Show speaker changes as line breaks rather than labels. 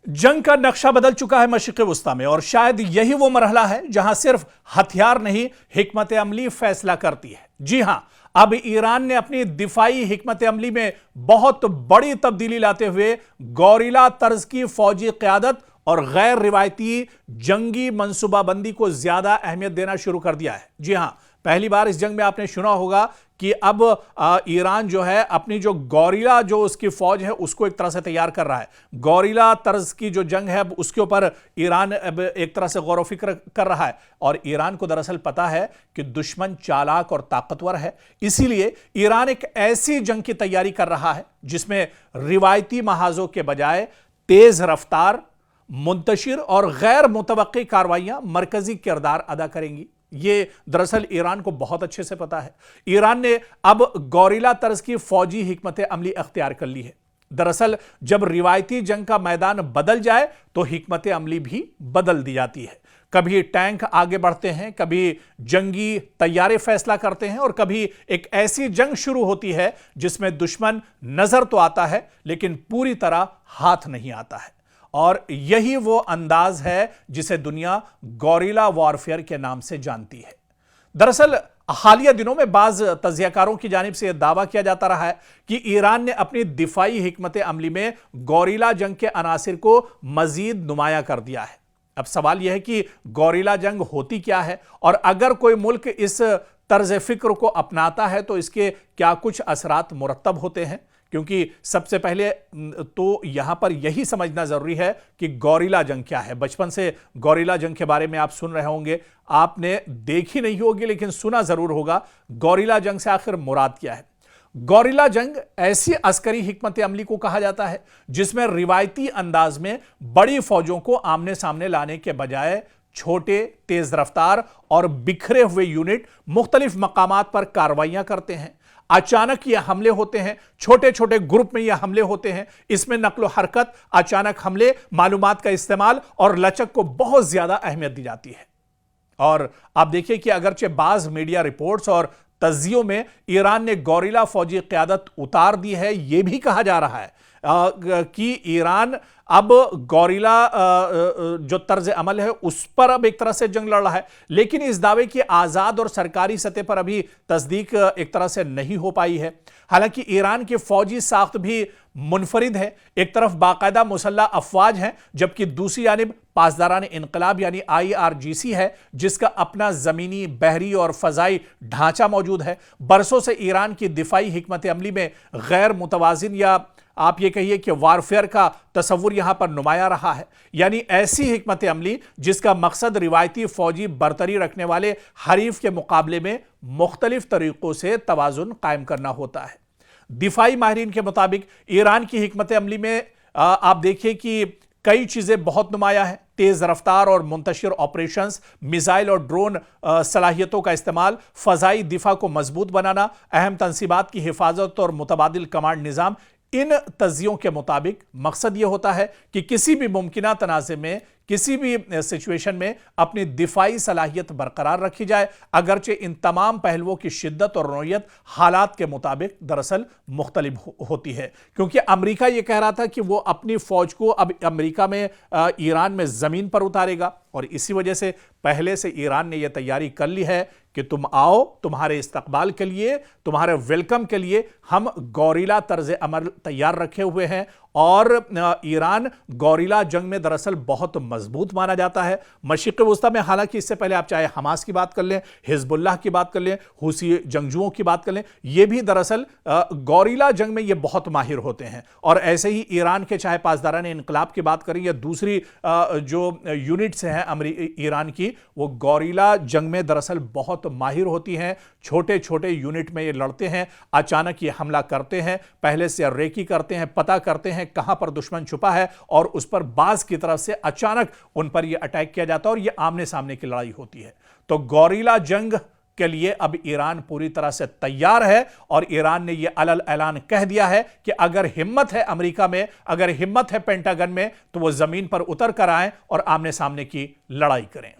जंग का नक्शा बदल चुका है मशरिक़ वुस्ता में, और शायद यही वो मरहला है जहां सिर्फ हथियार नहीं हिकमत अमली फैसला करती है। जी हां, अब ईरान ने अपनी दिफाई हिकमत अमली में बहुत बड़ी तब्दीली लाते हुए गौरिला तर्ज की फौजी क़यादत और गैर रिवायती जंगी मंसूबाबंदी को ज्यादा अहमियत देना शुरू कर दिया है। जी हां, पहली बार इस जंग में आपने सुना होगा कि अब ईरान जो है अपनी जो गौरिला जो उसकी फौज है उसको एक तरह से तैयार कर रहा है। गौरिला तर्ज की जो जंग है अब उसके ऊपर ईरान अब एक तरह से गौर व फिक्र कर रहा है, और ईरान को दरअसल पता है कि दुश्मन चालाक और ताकतवर है। इसीलिए ईरान एक ऐसी जंग की तैयारी कर रहा है जिसमें रिवायती महाजों के बजाय तेज रफ्तार, मुंतशिर और गैर मुतवक्की कार्रवाइयां मरकजी किरदार अदा करेंगी। ये दरअसल ईरान को बहुत अच्छे से पता है। ईरान ने अब गौरिला तर्ज की फौजी हिकमत अमली अख्तियार कर ली है। दरअसल जब रिवायती जंग का मैदान बदल जाए तो हिकमत अमली भी बदल दी जाती है। कभी टैंक आगे बढ़ते हैं, कभी जंगी तैयारे फैसला करते हैं, और कभी एक ऐसी जंग शुरू होती है जिसमें दुश्मन नजर तो आता है लेकिन पूरी तरह हाथ नहीं आता है। और यही वो अंदाज है जिसे दुनिया गौरिला वॉरफेयर के नाम से जानती है। दरअसल हालिया दिनों में बाज तज्जियाकारों की जानिब से यह दावा किया जाता रहा है कि ईरान ने अपनी दिफाई हिकमत अमली में गौरिला जंग के अनासिर को मजीद नुमाया कर दिया है। अब सवाल यह है कि गौरिला जंग होती क्या है, और अगर कोई मुल्क इस तर्ज फिक्र को अपनाता है तो इसके क्या कुछ असरात मुरत्तब होते हैं। क्योंकि सबसे पहले तो यहां पर यही समझना जरूरी है कि गौरिला जंग क्या है। बचपन से गौरिला जंग के बारे में आप सुन रहे होंगे, आपने देखी नहीं होगी लेकिन सुना जरूर होगा। गौरिला जंग से आखिर मुराद क्या है? गौरिला जंग ऐसी अस्करी हिकमत अमली को कहा जाता है जिसमें रिवायती अंदाज में बड़ी फौजों को आमने सामने लाने के बजाय छोटे, तेज रफ्तार और बिखरे हुए यूनिट मुख्तलिफ मकामात पर कार्रवाइयां करते हैं। अचानक ये हमले होते हैं, छोटे छोटे ग्रुप में ये हमले होते हैं। इसमें नक्लो हरकत, अचानक हमले, मालूमात का इस्तेमाल और लचक को बहुत ज्यादा अहमियत दी जाती है। और आप देखिए कि अगरचे बाज मीडिया रिपोर्ट्स और तज्जियों में ईरान ने गौरिला फौजी क़यादत उतार दी है, यह भी कहा जा रहा है कि ईरान अब गौरिला जो तर्ज अमल है उस पर अब एक तरह से जंग लड़ रहा है। लेकिन इस दावे की आज़ाद और सरकारी सतह पर अभी तस्दीक एक तरह से नहीं हो पाई है। हालांकि ईरान की फौजी साख्त भी मुनफरिद है। एक तरफ बाकायदा मुसल्लह अफवाज हैं, जबकि दूसरी जानिब पासदारान इनकलाब यानी IRGC है, जिसका अपना ज़मीनी, बहरी और फ़ज़ाई ढांचा मौजूद है। बरसों से ईरान की दिफाई हिकमत अमली में गैर मुतवाज़िन या आप ये कहिए कि वारफेयर का तसव्वुर यहां पर नुमाया रहा है, यानी ऐसी हिकमत अमली जिसका मकसद रिवायती फौजी बरतरी रखने वाले हरीफ के मुकाबले में मुख्तलिफ तरीकों से तवाज़ुन कायम करना होता है। दिफाई माहिरीन के मुताबिक ईरान की हिकमत अमली में आप देखिए कि कई चीज़ें बहुत नुमाया है। तेज़ रफ्तार और मुंतशिर ऑपरेशंस, मिसाइल और ड्रोन सलाहियतों का इस्तेमाल, फ़ज़ाई दिफा को मजबूत बनाना, अहम तंसीबात की हिफाजत और मुतबादिल कमांड निज़ाम। इन तज्जियों के मुताबिक मकसद यह होता है कि किसी भी मुमकिना तनाज़े में, किसी भी सिचुएशन में अपनी दिफाई सलाहियत बरकरार रखी जाए, अगरचे इन तमाम पहलुओं की शिद्दत और नौयत हालात के मुताबिक दरअसल मुख्तलिफ होती है। क्योंकि अमेरिका यह कह रहा था कि वो अपनी फौज को अब अमेरिका में ईरान में ज़मीन पर उतारेगा, और इसी वजह से पहले से ईरान ने यह तैयारी कर ली है कि तुम आओ, तुम्हारे इस्तकबाल के लिए, तुम्हारे वेलकम के लिए हम गौरिला तर्ज अमल तैयार रखे हुए हैं। और ईरान गौरिला जंग में दरअसल बहुत मजबूत माना जाता है। मशरिक़ वुस्ता में हालांकि इससे पहले आप चाहे हमास की बात कर लें, हिजबुल्लाह की बात कर लें, हुसी जंगजुओं की बात कर लें, ये भी दरअसल गौरिला जंग में ये बहुत माहिर होते हैं। और ऐसे ही ईरान के चाहे पासदारान इनकलाब की बात करें या दूसरी जो यूनिट्स हैं ईरान की, वो गौरिला जंग में दरअसल बहुत माहिर होती हैं। छोटे छोटे यूनिट में ये लड़ते हैं, अचानक ये हमला करते हैं, पहले से रेकी करते हैं, पता करते हैं कहां पर दुश्मन छुपा है, और उस पर बाज की तरफ से अचानक उन पर यह अटैक किया जाता है और यह आमने सामने की लड़ाई होती है। तो गौरिला जंग के लिए अब ईरान पूरी तरह से तैयार है, और ईरान ने यह अलल ऐलान कह दिया है कि अगर हिम्मत है अमेरिका में, अगर हिम्मत है पेंटागन में, तो वो जमीन पर उतर कर आएं और आमने सामने की लड़ाई करें।